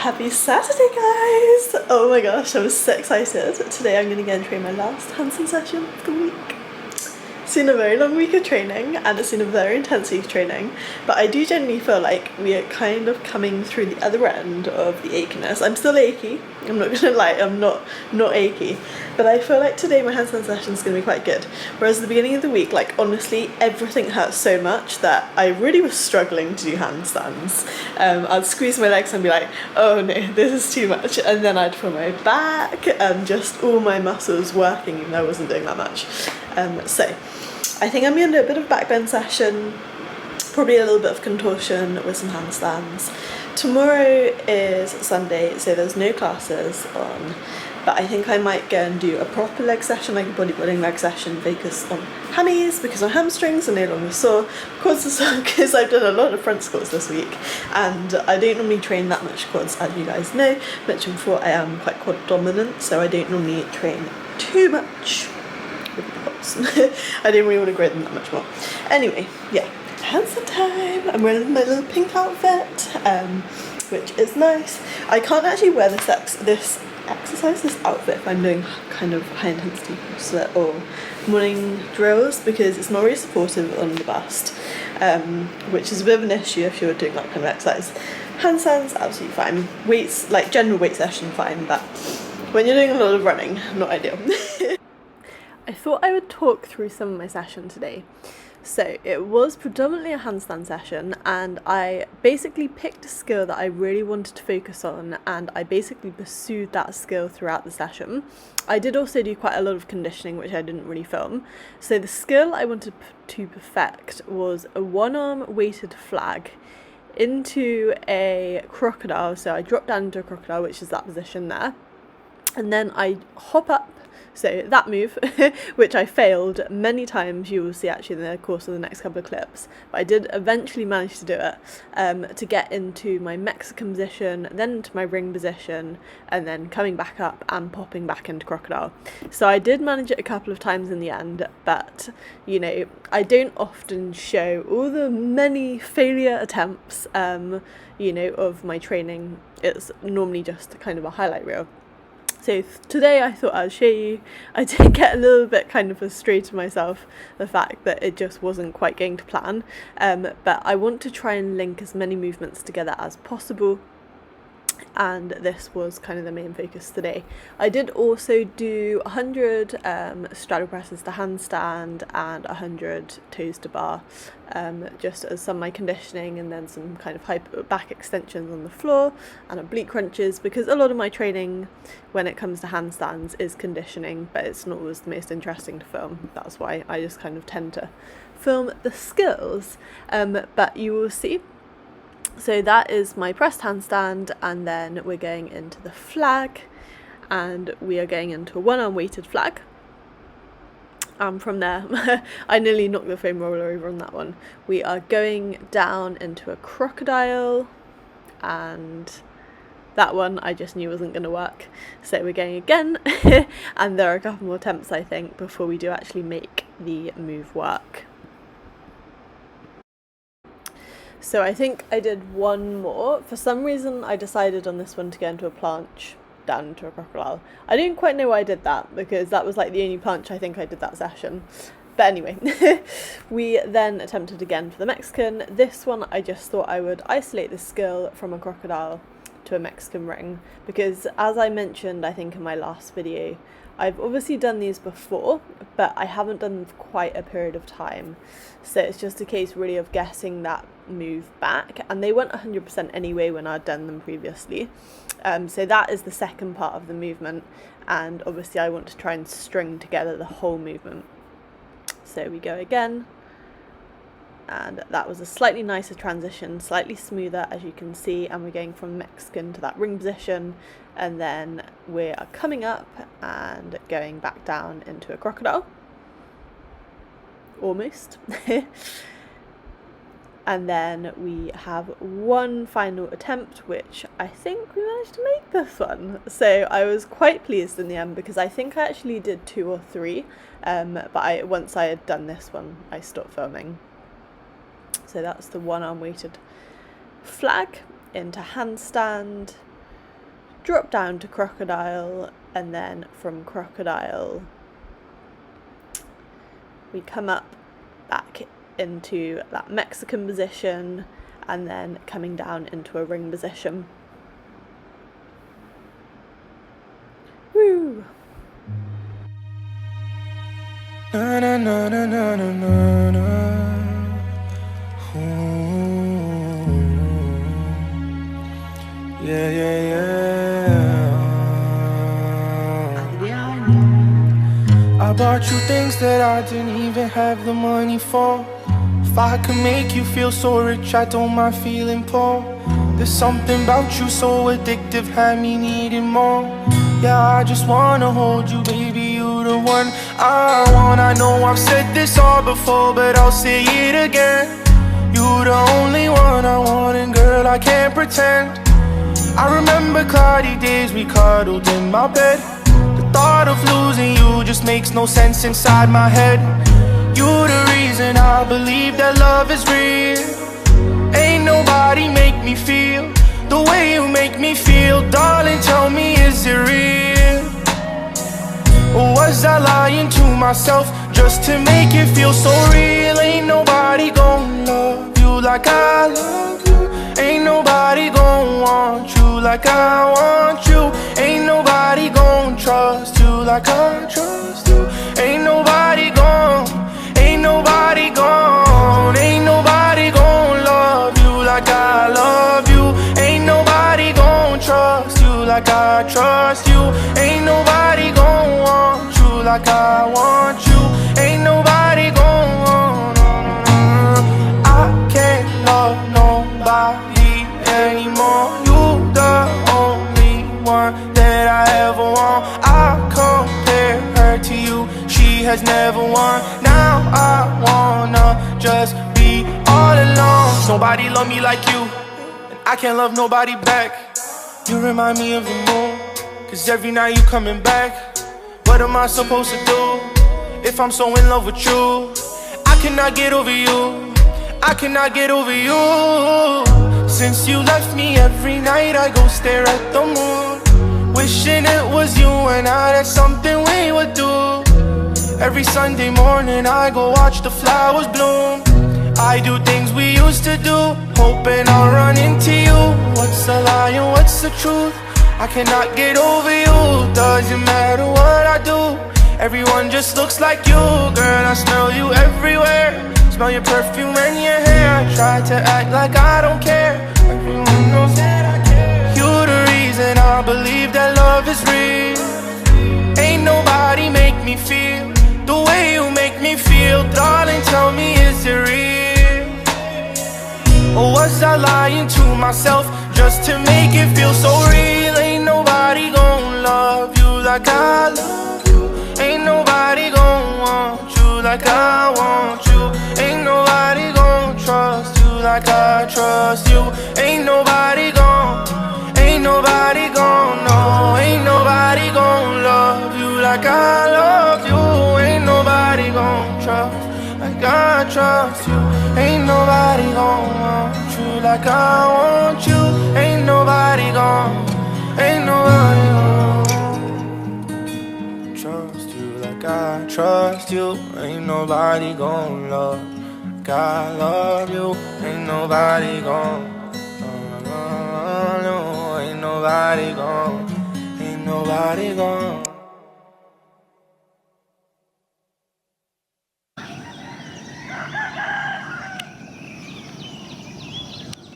Happy Saturday, guys! Oh my gosh, I'm so excited. Today I'm going to go and train my last handstand session of the week. It's been a very long week of training and it's been a very intense week of training, but I do genuinely feel like we are kind of coming through the other end of the achiness. I'm still achy, I'm not gonna lie, I'm not achy, but I feel like today my handstand session is going to be quite good. Whereas at the beginning of the week, like honestly, everything hurt so much that I really was struggling to do handstands. I'd squeeze my legs and be like, oh no, this is too much, and then I'd feel my back and just all my muscles working even though I wasn't doing that much. So I think I'm going to do a bit of back bend session, probably a little bit of contortion with some handstands. Tomorrow is Sunday, so there's no classes on, but I think I might go and do a proper leg session, like a bodybuilding leg session, focus on hammies because my hamstrings are no longer sore. Quads are sore because I've done a lot of front squats this week and I don't normally train that much quads, as you guys know. Mentioned before, I am quite quad dominant, so I don't normally train too much with the quads. I don't really want to grow them that much more. Anyway, yeah, handstand time. I'm wearing my little pink outfit, which is nice. I can't actually wear this outfit if I'm doing kind of high intensity sweat or morning drills because it's not really supportive on the bust, which is a bit of an issue if you're doing that kind of exercise. Handstands, absolutely fine. Weights, like general weight session, fine, but when you're doing a lot of running, not ideal. I thought I would talk through some of my session today. So it was predominantly a handstand session and I basically picked a skill that I really wanted to focus on and I basically pursued that skill throughout the session. I did also do quite a lot of conditioning which I didn't really film. So the skill I wanted to perfect was a one-arm weighted flag into a crocodile. So I dropped down into a crocodile, which is that position there, and then I hop up. So that move, which I failed many times, you will see actually in the course of the next couple of clips, but I did eventually manage to do it, to get into my Mexican position, then into my ring position, and then coming back up and popping back into crocodile. So I did manage it a couple of times in the end, but you know, I don't often show all the many failure attempts, you know, of my training. It's normally just kind of a highlight reel. So today I thought I'd show you. I did get a little bit kind of frustrated myself, the fact that it just wasn't quite going to plan, but I want to try and link as many movements together as possible, and this was kind of the main focus today. I did also do 100 straddle presses to handstand and 100 toes to bar, just as some of my conditioning, and then some kind of high back extensions on the floor and oblique crunches, because a lot of my training when it comes to handstands is conditioning, but it's not always the most interesting to film. That's why I just kind of tend to film the skills, but you will see. So that is my pressed handstand, and then we're going into the flag, and we are going into a one-arm weighted flag. From there, I nearly knocked the foam roller over on that one. We are going down into a crocodile, and that one I just knew wasn't going to work. So we're going again, and there are a couple more attempts I think before we do actually make the move work. So I think I did one more. For some reason I decided on this one to go into a planche down into a crocodile. I didn't quite know why I did that because that was like the only planche I think I did that session. But anyway, we then attempted again for the Mexican. This one I just thought I would isolate the skill from a crocodile to a Mexican ring because, as I mentioned I think in my last video, I've obviously done these before, but I haven't done them for quite a period of time. So it's just a case really of getting that move back, and they weren't 100% anyway when I'd done them previously. So that is the second part of the movement, and obviously I want to try and string together the whole movement. So we go again, and that was a slightly nicer transition, slightly smoother as you can see, and we're going from Mexican to that ring position, and then we are coming up and going back down into a crocodile, almost. And then we have one final attempt, which I think we managed to make this one. So I was quite pleased in the end because I think I actually did 2 or 3, but once I had done this one I stopped filming. So that's the one arm weighted flag into handstand, drop down to crocodile, and then from crocodile we come up back into that Mexican position, and then coming down into a ring position. Woo! Na na na na na na na na. Yeah, yeah, yeah. I bought you things that I didn't even have the money for. If I could make you feel so rich, I don't mind feeling poor. There's something about you so addictive, had me needing more. Yeah, I just wanna hold you, baby, you the one I want. I know I've said this all before, but I'll say it again. You the only one I want, and girl, I can't pretend. I remember cloudy days we cuddled in my bed. The thought of losing you just makes no sense inside my head. You the reason I believe that love is real. Ain't nobody make me feel the way you make me feel. Darling, tell me, is it real? Or was I lying to myself just to make it feel so real? Ain't nobody gon' love you like I love you. Ain't nobody gon' want you like I want you. Ain't nobody gon' trust you like I trust you. Ain't nobody gon', ain't nobody gon', ain't nobody gon' love you like I love you. Ain't nobody gon' trust you like I trust you. Ain't nobody gon' want you like I want you. Ain't nobody gon' want, I can't love nobody anymore. You the only one that I ever want. I compare her to you, she has never won. Now I wanna just be all alone. Nobody love me like you, and I can't love nobody back. You remind me of the moon, cause every night you coming back. What am I supposed to do if I'm so in love with you? I cannot get over you, I cannot get over you. Since you left me, every night I go stare at the moon, wishing it was you and I, that's something we would do. Every Sunday morning I go watch the flowers bloom. I do things we used to do, hoping I'll run into you. What's a lie and what's the truth? I cannot get over you, doesn't matter what I do. Everyone just looks like you, girl, I smell you everywhere. Smell your perfume and your hair. I try to act like I don't care, everyone knows that I care. You the reason I believe that love is real. Ain't nobody make me feel the way you make me feel. Darling, tell me, is it real? Or was I lying to myself just to make it feel so real? Ain't nobody gon' love you like I love you. Ain't nobody gon' want you like I want you. Ain't nobody gon' trust you like I trust you. Ain't nobody gon', ain't nobody gon', no. Ain't nobody gon' love you like I love you. Ain't nobody gon' trust like I trust you. Ain't nobody gon' want you like I want you. Ain't nobody gon', ain't nobody gon' trust you like I trust you. Ain't nobody gon' love like I love you. Ain't nobody gon', no, ain't nobody gon', ain't nobody gon'.